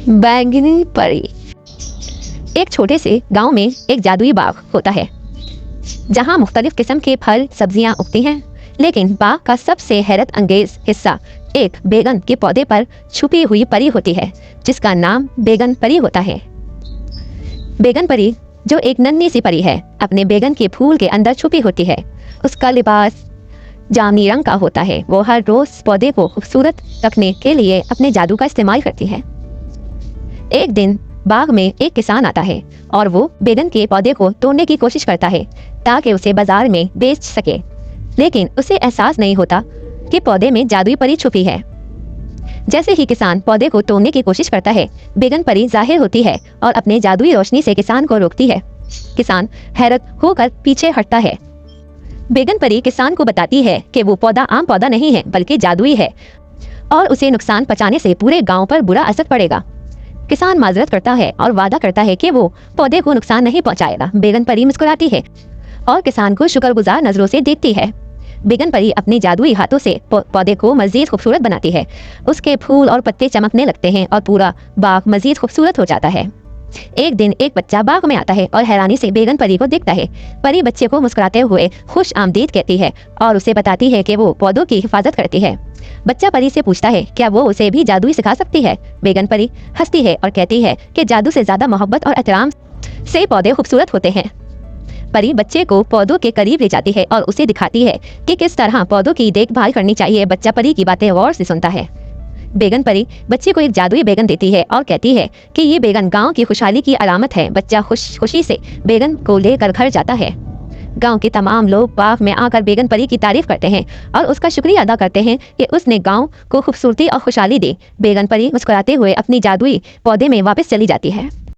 बैंगनी परी। एक छोटे से गांव में एक जादुई बाग होता है जहां मुख्तलिफ किस्म के फल सब्जियां उगती हैं, लेकिन बाग का सबसे हैरत अंगेज हिस्सा एक बैगन के पौधे पर छुपी हुई परी होती है जिसका नाम बैगन परी होता है। बैगन परी जो एक नन्ही सी परी है, अपने बैगन के फूल के अंदर छुपी होती है। उसका लिबास जामुनी रंग का होता है। वो हर रोज पौधे को खूबसूरत रखने के लिए अपने जादू का इस्तेमाल करती है। एक दिन बाग में एक किसान आता है और वो बैगन के पौधे को तोड़ने की कोशिश करता है ताकि उसे बाजार में बेच सके, लेकिन उसे एहसास नहीं होता कि पौधे में जादुई परी छुपी है। जैसे ही किसान पौधे को तोड़ने की कोशिश करता है, बैगन परी जाहिर होती है और अपने जादुई रोशनी से किसान को रोकती है। किसान हैरत होकर पीछे हटता है। बैगन परी किसान को बताती है कि वो पौधा आम पौधा नहीं है बल्कि जादुई है और उसे नुकसान पहुंचाने से पूरे गांव पर बुरा असर पड़ेगा। किसान माजरत करता है और वादा करता है कि वो पौधे को नुकसान नहीं पहुंचाएगा। बैगन परी मुस्कुराती है और किसान को शुक्रगुजार नजरों से देखती है। बैगन परी अपने जादुई हाथों से पौधे को मजीद खूबसूरत बनाती है। उसके फूल और पत्ते चमकने लगते हैं और पूरा बाग मजीद खूबसूरत हो जाता है। एक दिन एक बच्चा बाग में आता है और हैरानी से बैगन परी को देखता है। परी बच्चे को मुस्कुराते हुए खुश आमदीद कहती है और उसे बताती है कि वो पौधों की हिफाजत करती है। बच्चा परी से पूछता है क्या वो उसे भी जादुई सिखा सकती है। बैगन परी हंसती है और कहती है कि जादू से ज्यादा मोहब्बत और एहतराम से पौधे खूबसूरत होते हैं। परी बच्चे को पौधों के करीब ले जाती है और उसे दिखाती है कि किस तरह पौधों की देखभाल करनी चाहिए। बच्चा परी की बातें गौर से सुनता है। बैगन परी बच्चे को एक जादुई बैगन देती है और कहती है कि ये बैगन गांव की खुशहाली की अलामत है। बच्चा खुशी से बैगन को लेकर घर जाता है। गांव के तमाम लोग बाग में आकर बैगन परी की तारीफ करते हैं और उसका शुक्रिया अदा करते हैं कि उसने गांव को खूबसूरती और खुशहाली दी। बैगन परी मुस्कुराते हुए अपनी जादुई पौधे में वापस चली जाती है।